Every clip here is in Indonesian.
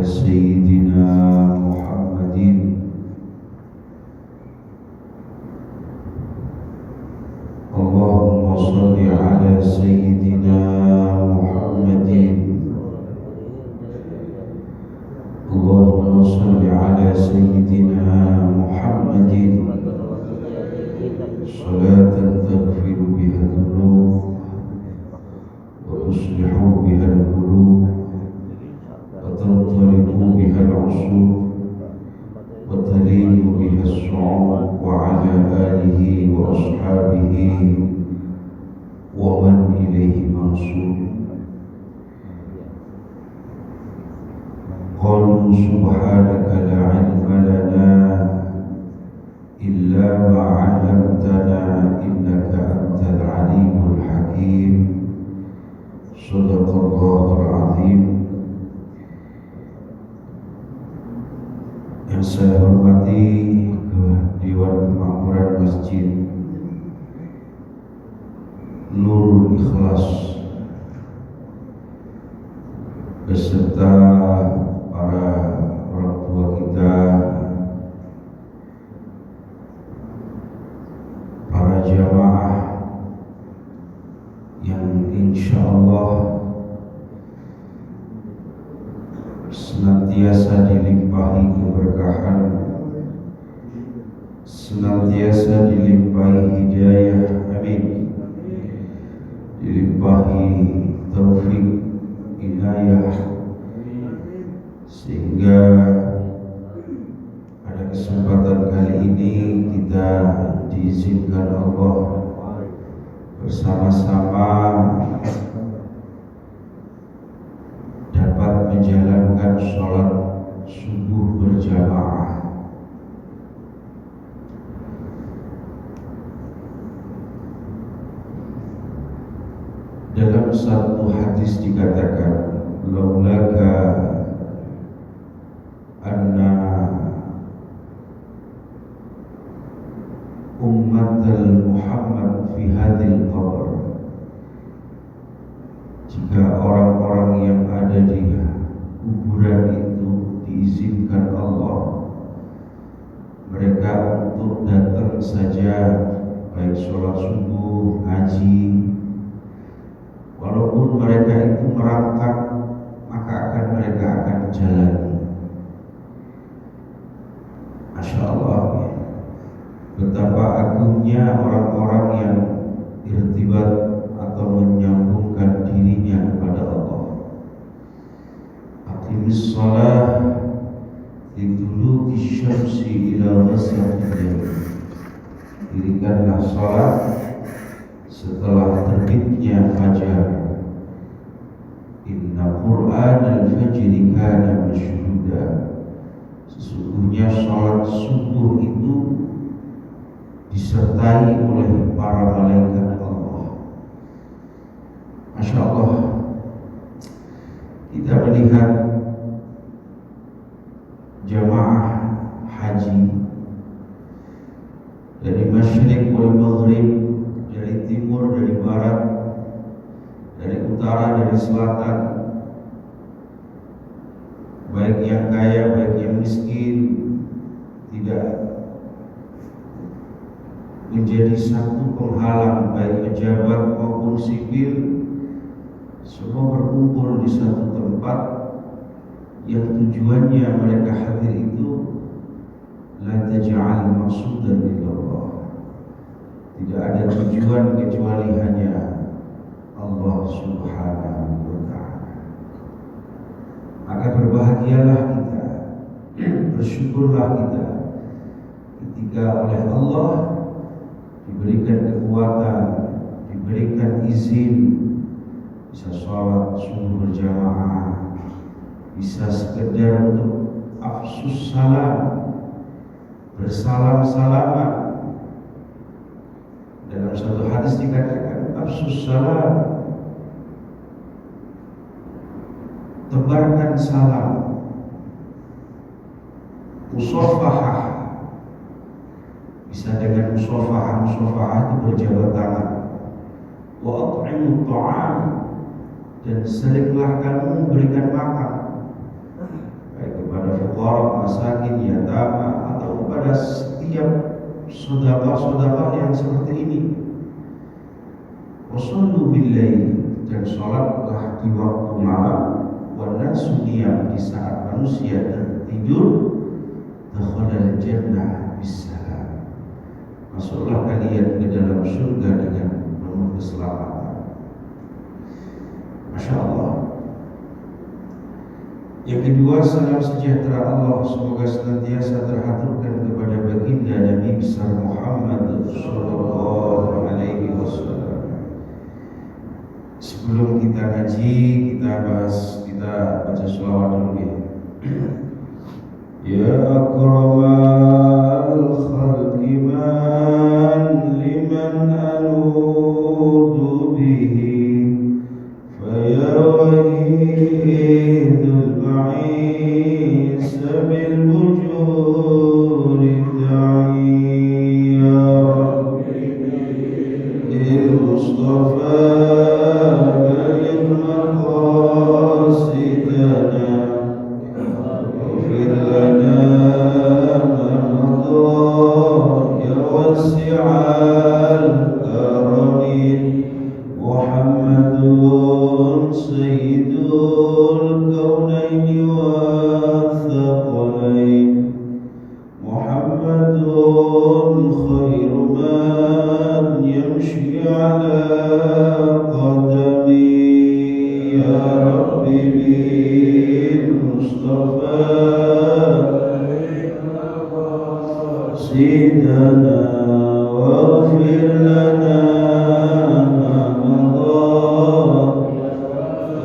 على سيدنا محمد اللهم صل على سيدنا محمد اللهم صل على سيدنا محمد صلاة تغفر بها الذنوب وتصلح بها القلوب وتنطلق بها العصور وتلين بها الصعود وعلى آله وأصحابه ومن إليه منصور. قالوا سبحانك لا علم لنا إلا ما علمتنا إنك أنت العليم الحكيم. صدق الله العظيم. Yang saya hormati Dewan Kemakmuran Masjid Nurul Ikhlas beserta para orang tua kita, para jamaah yang insya Allah senantiasa dilimpahi keberkahan, senantiasa dilimpahi hidayah, amin, dilimpahi taufik, inayah, sehingga pada kesempatan kali ini kita diizinkan Allah bersama-sama dapat menjalankan sholat subuh berjamaah. Dalam satu hadis dikatakan, laulaka anna ummatal Muhammad fi hadhil qabr, jika orang-orang yang ada di kuburan itu diizinkan Allah mereka untuk datang saja, baik sholat subuh, ngaji, walaupun mereka itu merangkak, maka mereka akan jalani. Masya Allah, betapa agungnya orang-orang yang irtibat atau menyambungkan dirinya kepada Allah. Aqimis shalah liduluki syamsi ila ghasaqil lail. Dirikanlah salat setelah terbitnya fajar. Inna Qur'anal fajri kana mashhuda. Sesungguhnya salat subuh itu disertai oleh para malaikat Allah. Masya Allah, kita melihat jamaah haji dari masyriq wal maghrib, dari timur, dari barat, dari utara, dari selatan, baik yang kaya, baik yang miskin, tidak menjadi satu penghalang, baik pejabat maupun sipil, semua berkumpul di satu tempat yang tujuannya mereka hadir itu la taj'al maqsudan illallah. Tidak ada tujuan kecuali hanya Allah Subhanahu wa ta'ala. Maka berbahagialah kita, bersyukurlah kita ketika oleh Allah diberikan kekuatan, diberikan izin bisa sholat subuh berjamaah, bisa sekedar untuk afsus salam, bersalam-salaman. Dalam satu hadis dikatakan afsus salam, tebarkan salam. Musafahah, bisa dengan musafahah itu berjabat tangan. Wa at'imut ta'am, dan seringlah kamu memberikan makan, yatama, atau pada setiap sedekah yang seperti ini. Wasallu bil-lail, dan sholatlah di waktu malam, wan nasu niyam, di saat manusia tertidur. Dakhalal jannah bisalam, masuklah kalian ke dalam surga dengan penuh keselamatan. Masya Allah. Yang kedua, salam sejahtera Allah semoga senantiasa terhaturkan kepada baginda Nabi besar Muhammad sallallahu alaihi wasallam. Sebelum kita ngaji, kita baca sholawat dulu ya. Ya akramal khalqi man liman anudu bihi, faya wahidul ma'is bil wujudi da'i, ya Rabbi il Mustafa baligh maqasidana, Muhammadun sayyidul kaunaini wa thaqalain, Muhammadun khairu man yamshi ala qadami, ya Rabbi bil Mustafa sidana waghfir lana ma madha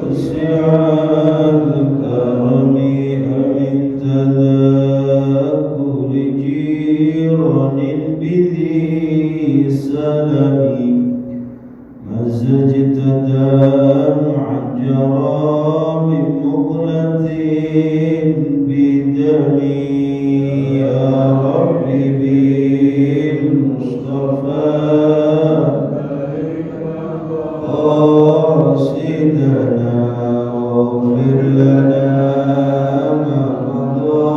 wasi'al karami amin tadakuri jiranin bidhi salami, mazajtadan anjara min muqlatin bidami, ya Rabbi bil Mustafa qasidana waghfir lana ma madha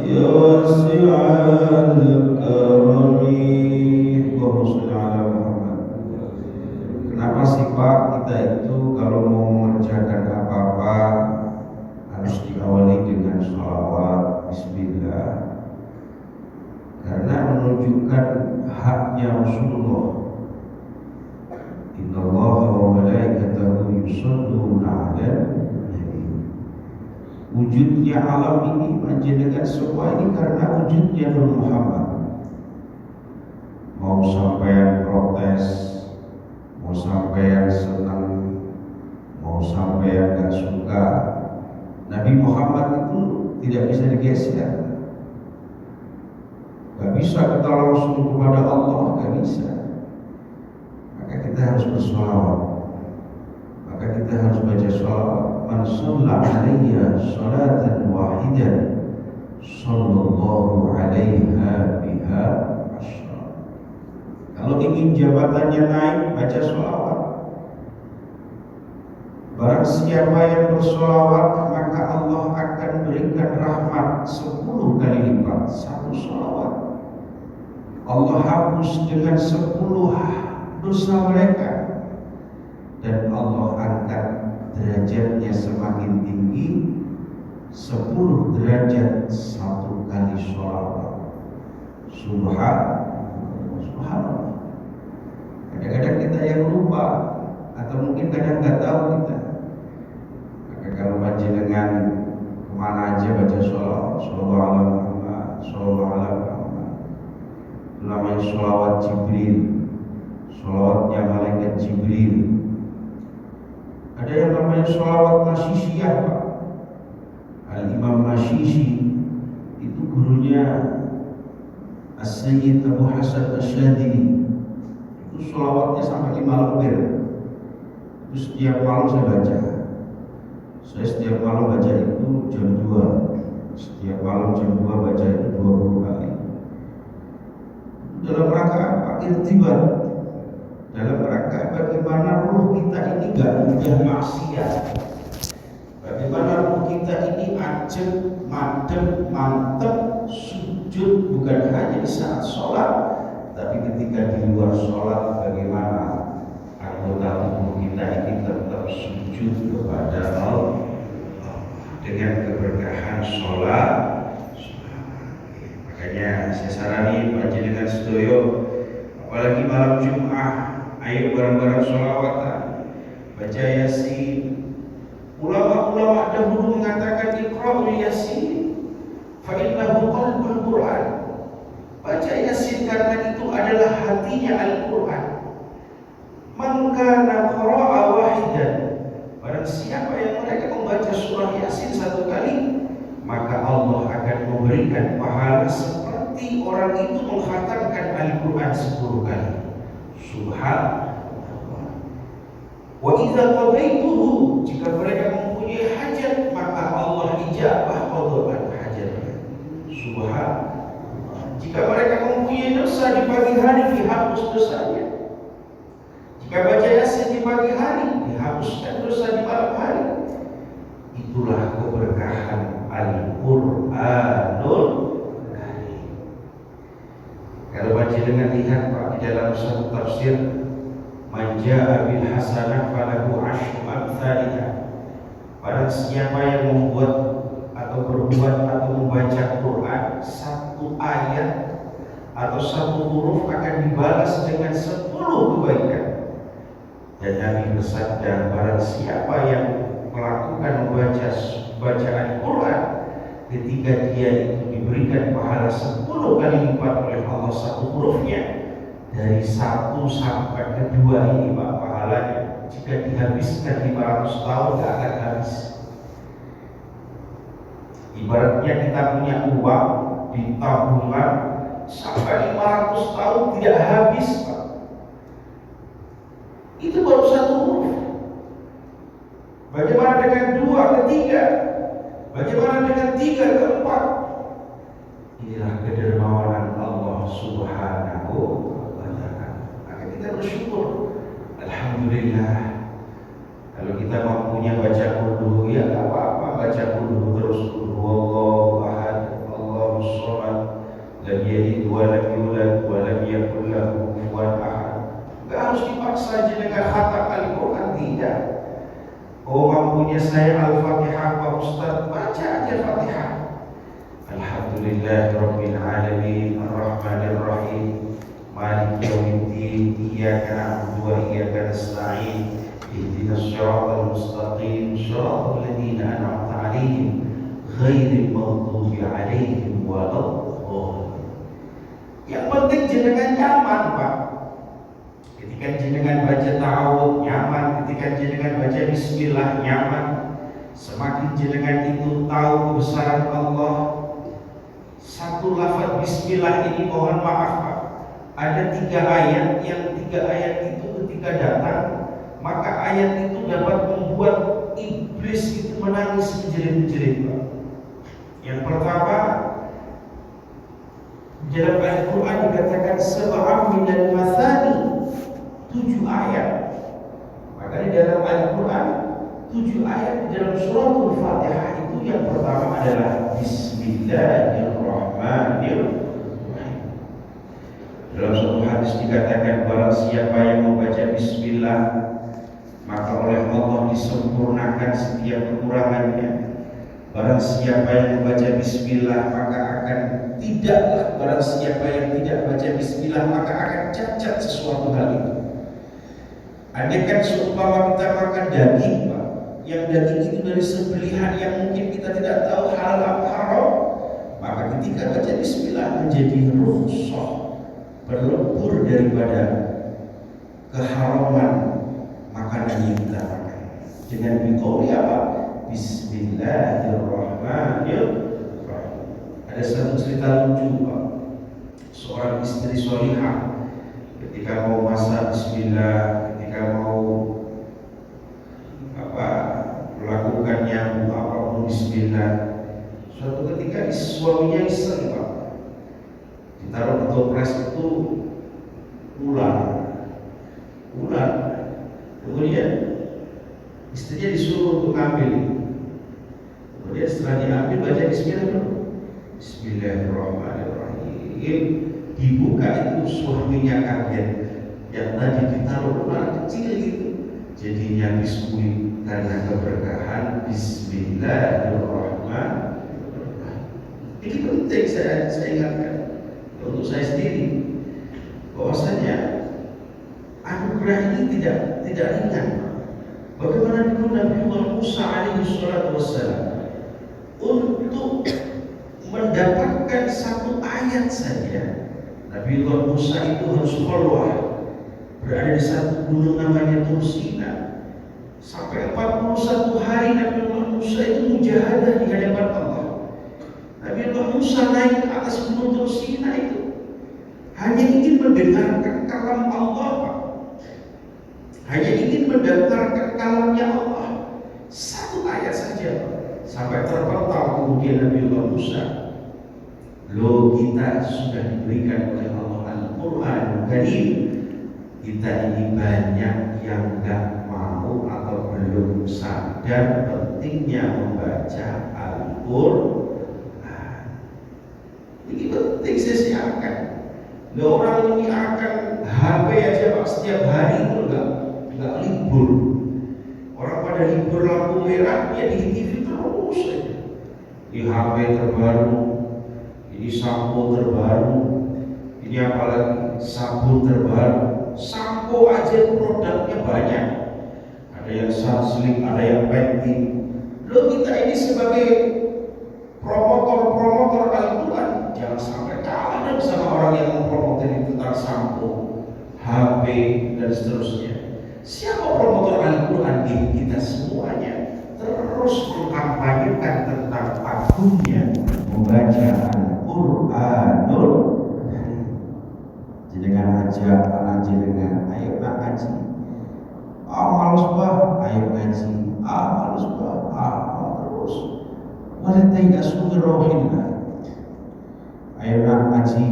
ya wasi'al karami. Allahumma sholli ala Muhammad. Kenapa sih Pak kita itu kalau mau mengerjakan apa-apa harus diawali dengan sholawat bismillah? Karena menunjukkan haknya Rasulullah. Innallaha wa malaikatahu yusholluna 'alan nabi. Wujudnya alam ini menjadikan semua ini karena wujudnya Nabi Muhammad. Mau sampean protes, mau sampean senang, mau sampean gak suka, Nabi Muhammad itu tidak bisa digeser. Gak bisa kita langsung kepada Allah, gak bisa. Maka kita harus bersolawat, maka kita harus baca sholawat. Man shalla alaiya sholatan wahidan sallallahu alaiha biha asyra. Kalau ingin jabatannya naik, baca sholawat. Barang siapa yang bersolawat, maka Allah akan berikan rahmat 10 kali lipat. Satu sholawat Allah hapus dengan 10 dosa mereka, dan Allah angkat derajatnya semakin tinggi 10 derajat 1 kali sholawat. Subhanallah. Kadang-kadang kita yang lupa, atau mungkin kadang nggak tahu kita. Maka kalau panjenengan kemana aja baca sholawat, sholawat ala Muhammad, sholawat ala Muhammad, namanya sholawat Jibril, sholawatnya malaikat Jibril. Ada yang namanya sholawat Masyishiyah, Pak. Al-Imam Masyishi itu gurunya As-Sayyid Abu Hasan Asyadili. Itu sholawatnya sampai 5 lembar. Itu setiap malam saya baca. Saya setiap malam baca itu jam 2. Setiap malam jam 2 baca itu 20 kali. Dalam rangka apa? Irtibat. Dalam rangka bagaimana ruh kita ini gak mudah maksiat, bagaimana ruh kita ini ajak madem, mantep, sujud bukan hanya di saat sholat, tapi ketika di luar sholat bagaimana anggota tubuh kita ini tetap sujud kepada Allah dengan keberkahan sholat. Makanya saya sarani panjenengan sedoyo, apalagi malam Jumat, ayo bareng-bareng sholawatan, baca Yasin. Ulama-ulama dahulu mengatakan iqra'ul Yasin fa innahu qalbul Qur'an. Baca Yasin karena itu adalah hatinya Al-Qur'an. Man kana qara'a wahidan, barang siapa yang mereka membaca surah Yasin satu kali, maka Allah akan memberikan pahala seperti orang itu mengkhatamkan Al-Qur'an 10 kali. Subhanallah. Wa idza qadaituhu, jika mereka mempunyai hajat, maka Allah ijabah qadaan hajatnya. Subhanallah. Jika mereka mempunyai dosa di pagi hari, dihapus dosanya. Jika baca Yasin di pagi hari, dihapuskan dosa di malam hari. Itulah keberkahan Al-Qur'anul Karim. Kalau panjenengan lihat Pak, di dalam satu tafsir, man jaa bil hasanah falahu asyru amsalihha. Barang siapa yang membuat atau berbuat atau membaca Quran, satu ayat atau satu huruf akan dibalas dengan 10 kebaikan. Dan Nabi bersabda, barang siapa yang melakukan membaca bacaan Quran, ketika dia itu diberikan pahala 10 kali lipat oleh Allah satu hurufnya, dari 1 sampai ke 2 ini Pak pahalanya, jika dihabiskan 500 tahun gak akan habis. Ibaratnya kita punya uang di tabungan sampai 500 tahun tidak habis Pak. Itu baru 1 huruf. Bagaimana dengan 2 ke 3? Bagaimana dengan 3 ke 4? Inilah kedermawanan Allah Subhanahu wa ta'ala. Maka kita bersyukur. Alhamdulillah. Kalau kita mampunya baca qul ya enggak apa-apa, baca qul terus. Wallahu ahad, Allahus samad, lam yalid wa lam yulad wa lam yakul lahu kufuwan ahad. Enggak harus dipaksa aja dengan khatam Al-Qur'an, tidak. Oh mampunya saya Al-Fatihah Pak Ustaz, baca aja Fatihah. Alhamdulillah Rabbil Alamin Ar-Rahmanir Rahim Maliki Yawmiddin Iyyaka na'budu wa iyyaka nasta'in Ihdinas siratal mustaqim Shiratal ladzina an'amta 'alaihim ghairil maghdubi 'alaihim waladdallin. Yang penting jenengan nyaman Pak. Ketika jenengan baca ta'awudz nyaman, ketika jenengan baca bismillah nyaman. Semakin jenengan itu tahu kebesaran Allah. Satu lafaz bismillah ini mohon maaf Pak, ada 3 ayat, yang 3 ayat itu ketika datang, maka ayat itu dapat membuat iblis itu menangis menjerit-jerit Pak. Yang pertama, dalam Al-Quran dikatakan sab'am minal mathani, 7 ayat. Maka di dalam Al-Quran 7 ayat di dalam suratul Fatihah itu yang pertama adalah Bismillahirrahmanirrahim. Dalam suatu hadis dikatakan, barang siapa yang membaca Bismillah, maka oleh Allah disempurnakan setiap kekurangannya. Barang siapa yang membaca Bismillah, maka akan tidaklah. Barang siapa yang tidak baca Bismillah, maka akan cacat sesuatu hal itu. Andaikan seumpama kita makan daging Pak, yang daging itu dari sembelihan yang mungkin kita tidak tahu halal atau haram, maka ketika baca Bismillah menjadi rukhsah, berlebur daripada keharaman makanan yang kita makan. Dengan biqauli apa? Bismillahirrahmanirrahim. Ada satu cerita lucu Pak. Seorang istri sholihah ketika mau masak Bismillah, ketika mau melakukan nyamu apapun Bismillah. Suatu ketika suaminya iseng Pak, ditaruh di toples itu ular. Kemudian istrinya disuruh untuk ngambil. Kemudian setelah diambil baca Bismillah dulu. Bismillahirrahmanirrahim. Dibuka itu suaminya kaget. Yang tadi ditaruh kemana kecil itu, jadinya biskuit karena keberkahan Bismillahirrahmanirrahim. Ini penting saya ingatkan untuk saya sendiri bahwasanya anugerah ini tidak ringan. Bagaimana dulu Nabi Musa alaihi salatu wassalam untuk mendapatkan satu ayat saja. Nabi Musa itu harus khalwah, berada di satu gunung namanya Tursina. Sampai 41 hari Nabi Musa itu mujahadah di hadapan Allah. Nabi Musa naik ke atas gunung Tursina itu hanya ingin mendengarkan kalam Allah, Pak. Hanya ingin mendengarkan kalamnya Allah. Satu ayat saja, sampai terpental kemudian Nabi Musa. Loh, kita sudah diberikan oleh Allah Al-Quran Karim. Kita ini banyak yang gak mau atau belum sadar pentingnya membaca Al-Quran. Ini penting saya siapkan. Orang ini akan HP aja Pak, setiap hari itu nggak libur. Orang pada libur lampu merah, dia di TV terus saja. Di HP terbaru, ini sampo terbaru, ini apalagi sabun terbaru. Sampo aja produknya banyak. Ada yang Sunsilk, ada yang Penti. Loh, kita ini sebagai promotor Al-Quran jangan sampai kalah dan sama orang yang mempromoter tentang sampo, HP dan seterusnya. Siapa promotor Al-Quran? Kita semuanya terus mengkampanyekan tentang agungnya membaca Al-Quranul. Jenengan ajak anak jenengan, ayo nak ngaji. Males bah, ayo ngaji. Males bah, terus. Walatai asumir rohina. Ayo nak ngaji.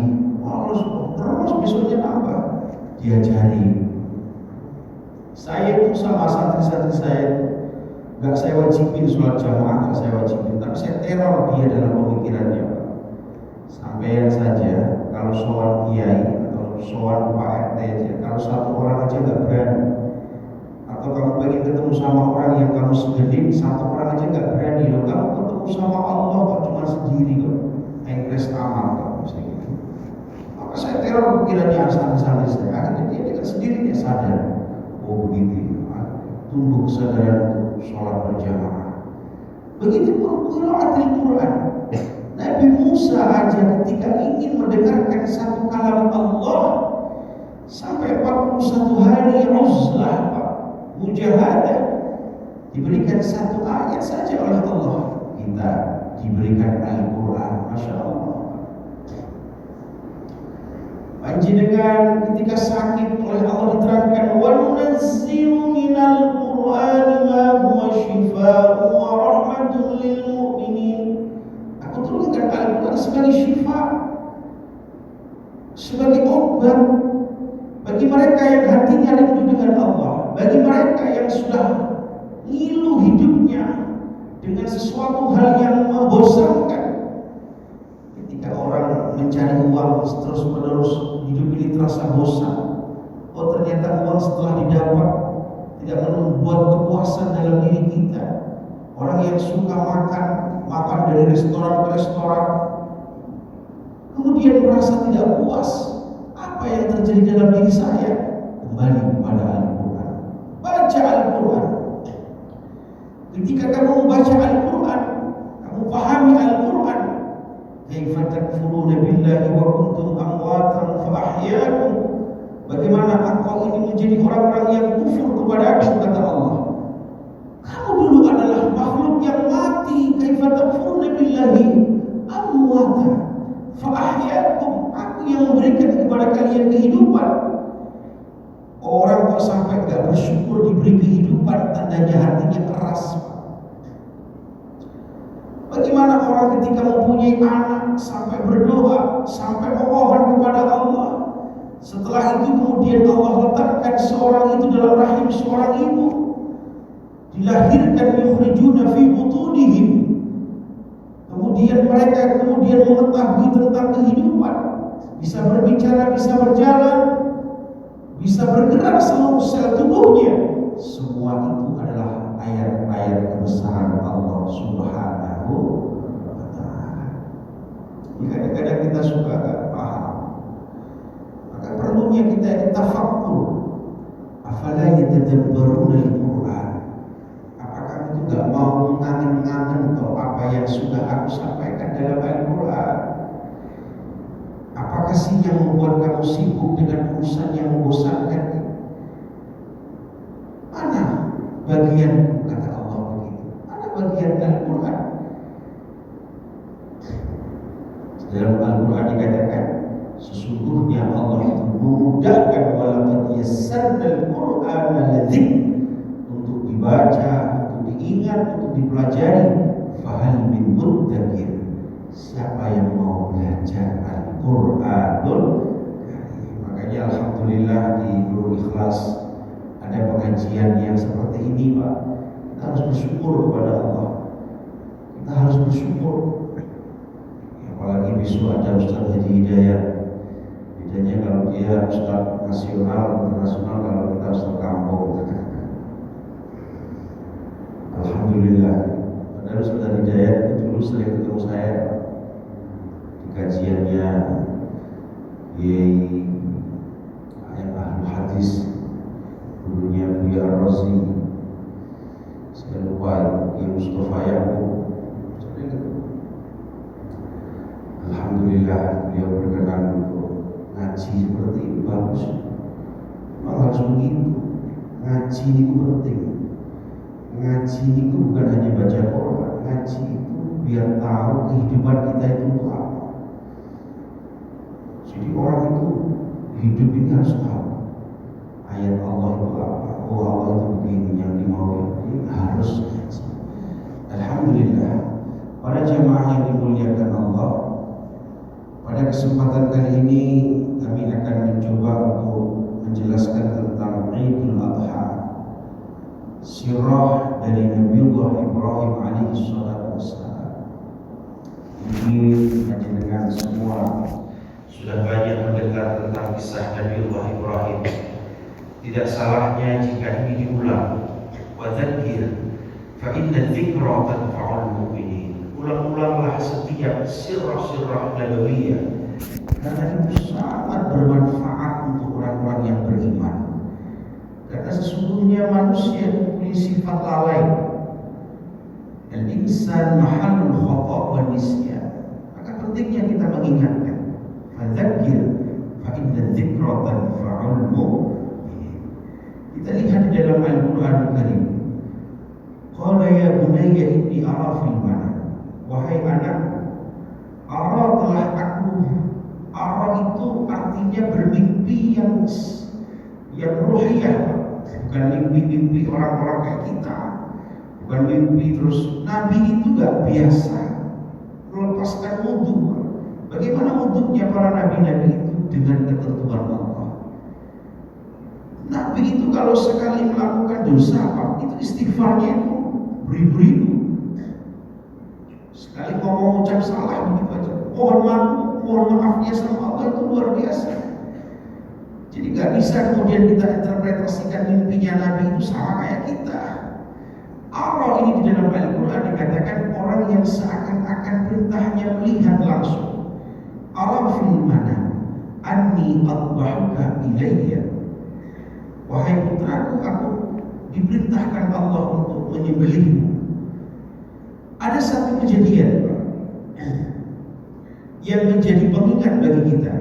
Males bah, terus besoknya nambah. Diajari. Saya itu sama santri-santri saya, nggak saya wajibin sholat jamaah, nggak saya wajibin, tapi saya teror dia dalam pemikirannya. Sampai saja kalau soal kiai atau soal Pak RT aja, kalau satu orang aja nggak berani, atau kamu pengen ketemu sama orang yang kamu segedim, satu orang aja nggak berani, loh kamu ketemu sama Allah kok cuma sendiri kok, engkres amal kamu sendiri. Maka saya teror pikirannya santri-santri saya, akhirnya dia dengan sendirinya sadar. Oh begitu, tumbuh kesadaran untuk sholat berjamaah. Begitu pun qiraatul Quran. Nabi Musa aja ketika ingin mendengarkan satu kalam Allah sampai 41 hari uzlah, mujahadah, diberikan satu ayat saja oleh Allah. Kita diberikan Al-Quran, Masya Allah. Panjenengan ketika sakit oleh Allah diterangkan wa nunazzilu minal Qur'ani ma huwa shifaa'un wa rahmatun lil mu'minin. Aku turunkan Al-Quran sebagai syifa, sebagai obat bagi mereka yang hatinya rindu dengan Allah, bagi mereka yang sudah ngilu hidupnya dengan sesuatu hal yang membosankan. Ketika orang mencari uang terus menerus, hidup ini terasa bosan. Oh ternyata uang setelah didapat tidak membuat kepuasan dalam diri kita. Orang yang suka makan dari restoran ke restoran, kemudian merasa tidak puas. Apa yang terjadi dalam diri saya? Kembali kepada Al-Quran. Baca Al-Quran. Ketika kamu membaca Al-Quran, kamu pahami Al-Quran. Kaifa takfuruna billahi wa kuntum amwatan fa ahyaakum. Bagaimana engkau ini menjadi orang-orang yang kufur kepada Aku, kata Allah. Kamu dulu adalah makhluk yang mati. Kaifa takfuruna billahi amwatan fa ahyaakum. Aku yang memberikan kepada kalian kehidupan. Orang kok sampai gak bersyukur diberi kehidupan, tandanya hatinya keras. Bagaimana orang ketika mempunyai anak sampai berdoa, sampai memohon kepada Allah. Setelah itu kemudian Allah letakkan seorang itu dalam rahim seorang ibu, dilahirkan yukhrijuna mengetahui tentang kehidupan, bisa berbicara, bisa berjalan, bisa bergerak seluruh sel tubuhnya. Semua itu adalah ayat-ayat kebesaran Allah Subhanahu wa Ta'ala. Kadang-kadang kita suka gak paham, maka perlunya kita tafakkur. Afala yatadabbaruna al-Qur'an. Apakah itu gak mau ngangen-ngangen atau apa yang sudah aku sampaikan dalam Al-Quran? Apakah sih yang membuat kamu sibuk dengan urusan yang membosankan? Mana bagian, kata Allah begitu, mana bagian Al-Quran? Dalam Al-Quran dikatakan, sesungguhnya Allah itu memudahkan walaqad yassarnal Qur'ana lidzikr, untuk dibaca, untuk diingat, untuk dipelajari. Fahal min mudzakir, siapa yang mau belajar Al-Qur'anul Karim? Makanya alhamdulillah di Nurul Ikhlas ada pengajian yang seperti ini, Pak. Kita harus bersyukur kepada Allah. Kita harus bersyukur. Apalagi besok ada Ustaz Haji Hidayat. Bedanya kalau dia Ustaz nasional, internasional, kalau kita Ustaz kampung. Alhamdulillah. Padahal Ustaz Hidayat itu dulu sering ketemu saya di kajiannya yang ahli hadis, gurunya Buya Ar-Razi. Saya lupa ya, Mustafa Yaqub. Alhamdulillah beliau berkenan untuk ngaji seperti ini, bagus. Malah harus begitu. Ngaji itu penting. Ngaji itu bukan hanya baca Quran. Ngaji itu biar tahu kehidupan kita itu apa. Jadi orang itu hidup ini harus tahu ayat Allah itu apa. Oh, Allah itu begini, yang dimau ini harus ngaji. Alhamdulillah, para jemaah yang dimuliakan Allah, pada kesempatan kali ini kami akan mencoba untuk menjelaskan tentang Idul Adha, sirah dari Nabiullah Ibrahim alaihi salatu wassalam. Ini dengan semua sudah banyak mendengar tentang kisah Nabiullah Ibrahim. Tidak salahnya jika ini diulang. Wa dzakir fa inna dzikra tanfa'ul mu'minin. Ulang-ulanglah setiap sirah-sirah nabawiyah, karena itu sangat bermanfaat untuk orang-orang yang beriman. Karena sesungguhnya manusia mempunyai sifat lalai. Al-insan mahallul khata' wa nisyan. Maka pentingnya kita mengingatkan. Fadzakir fa inna dzikra tanfa'ul mu'minin. Kita lihat di dalam Al-Qur'an Al-Karim. Qala ya bunayya inni ara fil manam. Wahai anakku, ara telah aku. Ara itu artinya bermimpi yang ruhiyah, bukan mimpi-mimpi orang-orang kayak kita, bukan mimpi terus. Nabi itu gak biasa melepaskan wudhu. Bagaimana wudhunya para nabi-nabi itu? Dengan ketentuan Allah. Nabi itu kalau sekali melakukan dosa apa, itu istighfarnya itu beribu-ribu. Sekali ngomong ucap salah begitu aja, mohon maafnya sama Allah itu luar biasa. Jadi gak bisa kemudian kita interpretasikan mimpinya Nabi itu sama kayak kita. Allah ini di dalam Al-Quran dikatakan orang yang seakan-akan perintahnya melihat langsung. Allah firman, Anni adbahuka ilayya. Wahai putraku, aku diperintahkan Allah untuk menyembelihmu. Ada satu kejadian yang menjadi pengingat bagi kita.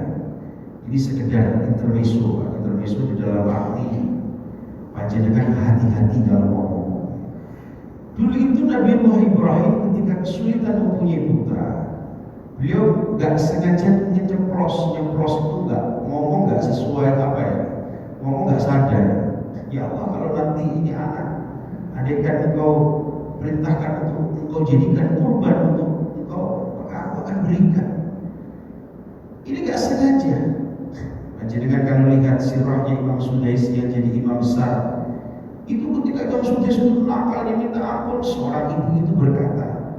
Ini sekedar intermezzo di dalam arti panjenengan hati-hati dalam ngomong. Dulu itu Nabi Ibrahim ketika kesulitan mempunyai putra, beliau gak sengaja nyeplos itu ngomong gak sesuai apa ya, ngomong gak sadar. Ya Allah, kalau nanti ini anak, andaikan engkau perintahkan untuk engkau jadikan kurban untuk engkau, maka aku akan berikan. Ini gak sengaja. Jangan kalau lihat sirahnya Imam Sudais yang jadi imam besar, itu ketika Imam Sudais itu nakalnya minta ampun, seorang ibu itu berkata,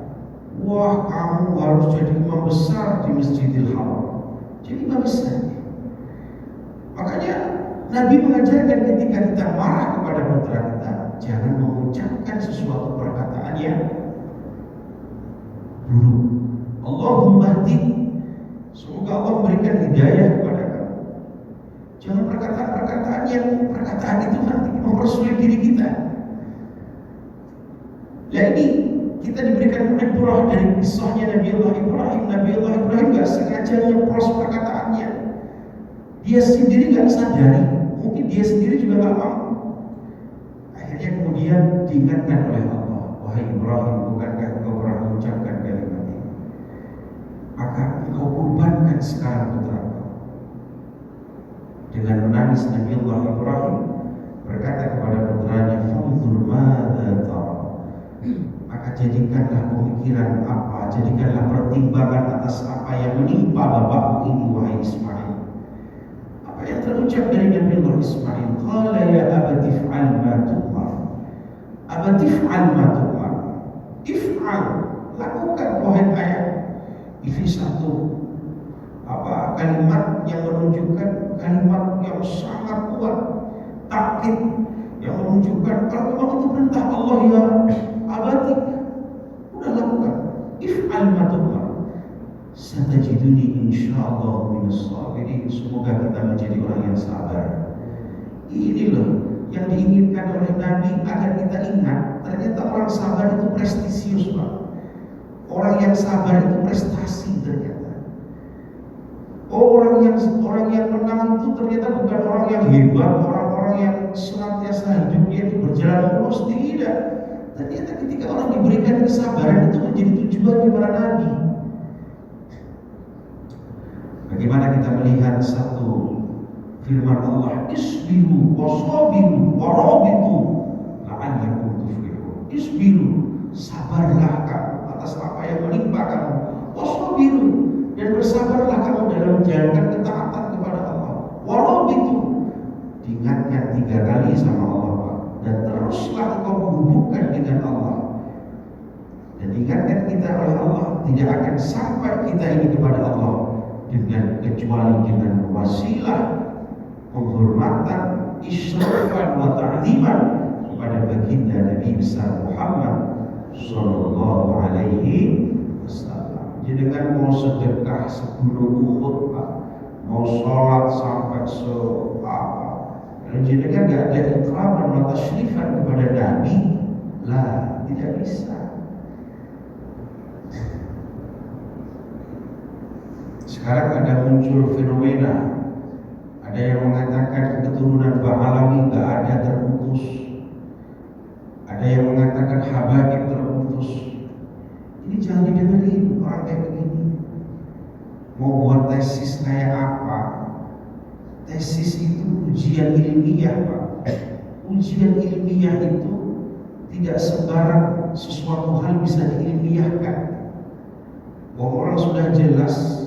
wah kamu harus jadi imam besar di Masjidil Haram. Jadi imam besar. Makanya Nabi mengajarkan ketika kita marah kepada putra kita, jangan mengucapkan sesuatu perkataan yang buruk. Allahumma hdi, semoga Allah memberikan hidayah kepada kamu. Jangan perkataan-perkataan yang perkataan itu nanti mempersulit diri kita. Ya ini kita diberikan ibrah dari kisahnya Nabi Allah Ibrahim. Nabi Allah Ibrahim gak sengaja nyepros perkataannya. Dia sendiri gak sadari, mungkin dia sendiri juga gak mau. Akhirnya kemudian diingatkan oleh Allah, wahai Ibrahim, bukankah engkau pernah mengucapkan kalimat ini? Maka engkau kurbankan sekarang putraku. Dengan menangis Nabi Allah Ibrahim berkata kepada putranya, fanzur madza tara. Maka jadikanlah pemikiran apa, jadikanlah pertimbangan atas apa yang menimpa bapakmu ini, wahai Ismail. Apa yang terucap dari Nabi Allah Ismail? Qala ya abati if'al ma tu'mar. Abati if'al ma tu'mar. If'al, lakukan wahai ayah. Ini satu kalimat yang menunjukkan kalimat yang sangat kuat, takkid yang menunjukkan kalau memang itu perintah Allah, ya abadi, udah lakukan. If'al ma tu'mar. Satajiduni insyaallah minas sabirin. Semoga kita menjadi orang yang sabar. Ini loh yang diinginkan oleh Nabi agar kita ingat, ternyata orang sabar itu prestisius, Pak. Orang yang sabar itu prestasi ternyata. Orang yang menang itu ternyata bukan orang yang hebat, orang-orang yang senantiasa hidupnya itu berjalan mulus, tidak. Ternyata ketika orang diberikan kesabaran itu menjadi tujuan para Nabi. Bagaimana kita melihat satu firman Allah, isbiru wasabiru warabitu la'allakum tuflihun. Isbiru, sabarlah kamu atas apa yang menimpa kamu. Wasabiru, dan bersabarlah kamu dalam menjalankan ketaatan kepada Allah. Warabitu, diingatkan 3 kali sama Allah, Pak. Dan teruslah engkau menghubungkan dengan Allah. Dan diingatkan kita oleh Allah, tidak akan sampai kita ini kepada Allah kecuali dengan wasilah penghormatan, isyrafan wa ta'ziman kepada baginda Nabi besar Muhammad sallallahu alaihi wasallam. Jadi dengan mau sedekah segunung Uhud, Pak, mau sholat sampai jadi kan gak ada ikraman wa tasyrifan kepada Nabi, lah, tidak bisa. Sekarang ada muncul fenomena, ada yang mengatakan keturunan Ba'alawi gak ada, terputus. Ada yang mengatakan Habaib terputus. Ini jangan didengerin orang kayak begini. Mau buat tesis kayak apa? Tesis itu ujian ilmiah, Pak. Ujian ilmiah itu tidak sembarang sesuatu hal bisa diilmiahkan. Orang sudah jelas.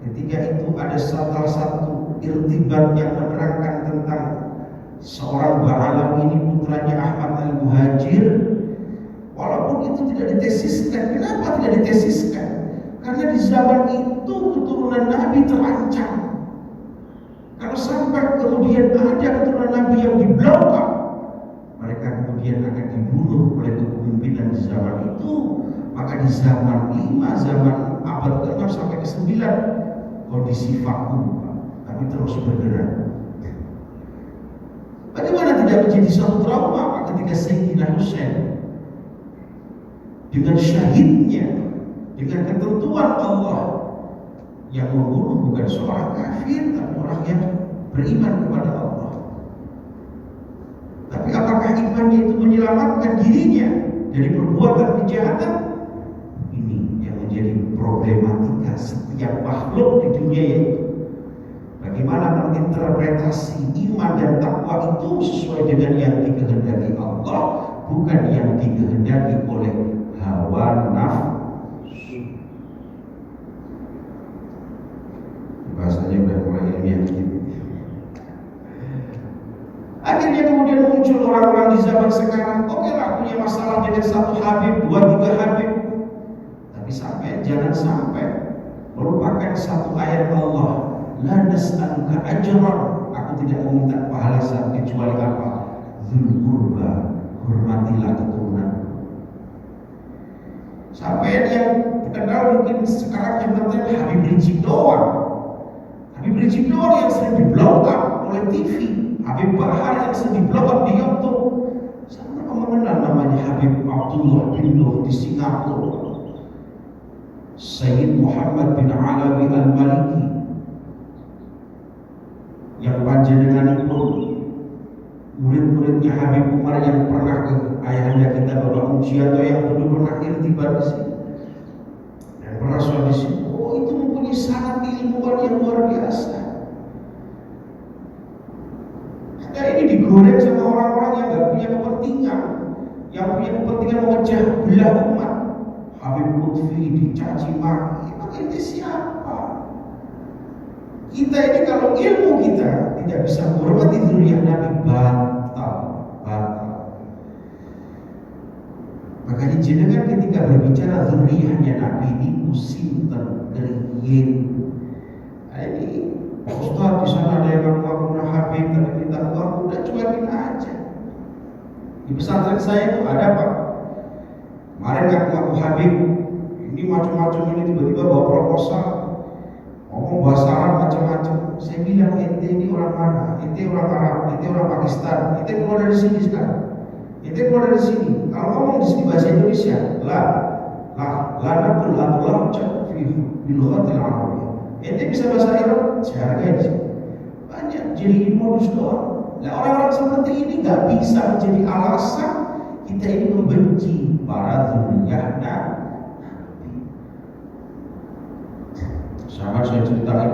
Ketika itu ada salah satu irtibat yang menerangkan tentang seorang Ba'alawi ini, putranya Ahmad Al-Muhajir. Walaupun itu tidak ditesiskan. Kenapa tidak ditesiskan? Karena di zaman itu keturunan Nabi terancam. Kalau sampai kemudian ada keturunan Nabi yang di-blow-up, mereka kemudian akan dibunuh oleh kepemimpinan di zaman itu. Maka di zaman 5, zaman abad ke-6 sampai ke-9, kondisi vakum, tapi terus bergerak. Bagaimana tidak menjadi suatu trauma ketika Sayyidina Husain dengan syahidnya, dengan ketentuan Allah, yang membunuh bukan seorang kafir, tapi orang yang beriman kepada Allah. Tapi apakah imannya itu menyelamatkan dirinya dari perbuatan kejahatan? Ini yang menjadi problematika setiap makhluk di dunia itu. Bagaimana menginterpretasi iman dan takwa itu sesuai dengan yang dikehendaki Allah, bukan yang dikehendaki oleh hawa nafsu. Bahasanya udah mulai ilmiah gitu. Akhirnya kemudian muncul orang-orang di zaman sekarang, oke lah, punya masalah dengan 1 Habib, 2, 3 Habib. Tapi jangan sampai melupakan satu ayat Allah, la nas'aluka ajran, aku tidak meminta pahala kecuali apa? Dzul qurba, hormatilah keturunan. Sampai yang terkenal mungkin sekarang yang terkenal Habib Rizik doang. Habib Rizik doang yang sering di-blow up oleh TV. Habib Bahar yang sering di-blow up di YouTube. Sama mengenal namanya Habib Abdullah bin Nuh di Singapura. Sayyid Muhammad bin Alawi Al-Maliki yang panjenengan itu murid-muridnya Habib Umar yang pernah ke ayahanda kita Bapak Mujianto yang dulu pernah irtibat di sini dan pernah sholat di sini. Oh, itu mempunyai sangat ilmuwan yang luar biasa. Nah, ini digoreng sama orang-orang yang gak punya kepentingan, yang punya kepentingan memecah belah umat. Habib Lutfi dicaci maki, emang ini siapa? Kita ini kalau ilmu kita tidak bisa menghormati dzurriyyah Nabi, batal. Makanya jenengan ketika berbicara dzurriyyahnya Nabi ini musim terkeriin. Nah, ini Ustaz di sana ada yang ngaku Habib tapi minta uang, udah cuekin aja. Di pesantren saya itu ada Pak. Kemarin ngaku Habib, ini macam-macam, ini tiba-tiba bawa proposal, ngomong bahasa Arab macam-macam. Saya bilang, ente ini orang mana? Ente orang Arab, ente orang Pakistan, ente keluar dari sini sekarang. Ente keluar dari sini. Kalau ngomong di sini bahasa Indonesia, la naqul adlam fi bilughatil arabiyyah. Ente bisa bahasa Arab, saya hargai di sini. Banyak jadi modus doang. Nah, orang-orang seperti ini nggak bisa menjadi alasan kita ini membenci para dzurriyyah Nabi. Sama saya ceritain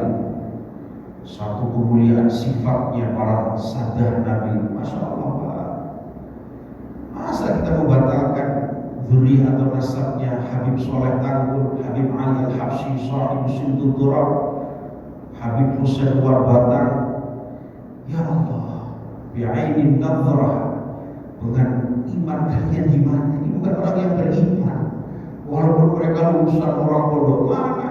satu kemuliaan sifatnya para sadah Nabi, masya Allah Pak. Masa kita membatalkan dzurriyyah atau nasabnya Habib Soleh Tanggul, Habib Ali Al-Habsyi, Sahib Sindul Durab, Habib Husain Warbatang. Ya Allah, bi'ainin nadhrah, dengan iman kalian di mana? Ini bukan orang yang beriman. Walaupun mereka lulusan orang bodoh mana?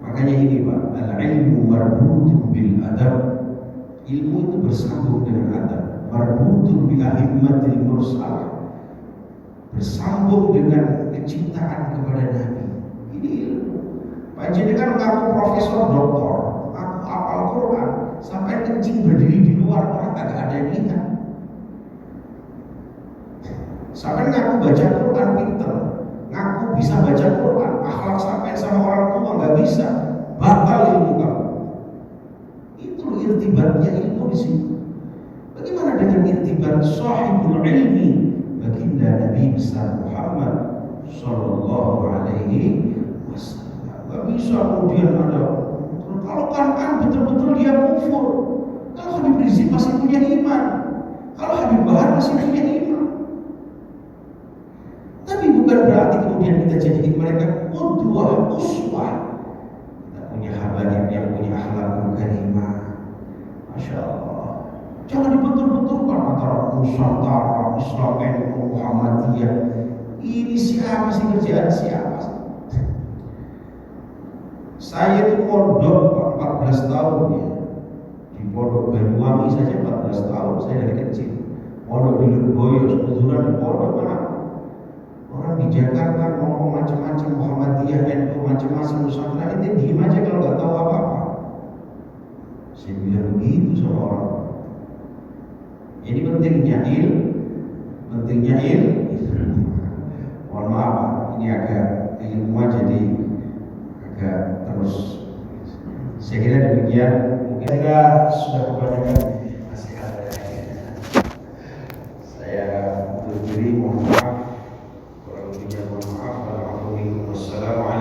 Makanya ini Pak, al-ilmu marbutun bil adab. Ilmu itu bersambung dengan adab. Marbutun bi ahimmatil mursalah, bersambung dengan kecintaan kepada Nabi. Ini ilmu. Panjenengan mengaku profesor doktor, aku hafal Quran, sampai kencing berdiri di luar orang agak ada yang lihat. Sampai ngaku baca Quran pinter, ngaku bisa baca Quran, akhlak sampai sama orang tua nggak bisa, batal ilmu kamu. Itu irtibatnya ilmu di sini. Bagaimana dengan irtibat sahibul ilmi baginda Nabi besar Muhammad Sallallahu Alaihi Wasallam? Gak bisa kemudian ada kalau kan betul-betul dia kufur. Kalau Habib Rizik masih punya iman, kalau Habib Bahar masih punya iman. Tapi bukan berarti kemudian kita jadikan mereka qudwah, uswah. Kita punya habaib yang punya akhlakul karimah. Masya Allah. Jangan dibetul-betulkan antara Nusantara, Islam, NU, Muhammadiyah. Ini siapa sih, kerjaan siapa sih? Saya itu pondok 14 tahun ya. Di pondok Banyuwangi saja 14 tahun, saya dari kecil. Pondok di Lirboyo, sebulan di pondok mana? Orang di Jakarta ngomong macam-macam Muhammadiyah, NU, macam-macam Nusantara, itu diem aja kalau nggak tahu apa-apa. Saya bilang begitu sama orang. Ini pentingnya mohon maaf, ini agak ilmuwan jadi agak terus. Saya kira demikian. Mungkin kita sudah kebanyakan nasihat dari saya undur diri, mohon maaf. Kalau lebihnya mohon maaf. Wassalamualaikum warahmatullahi wabarakatuh.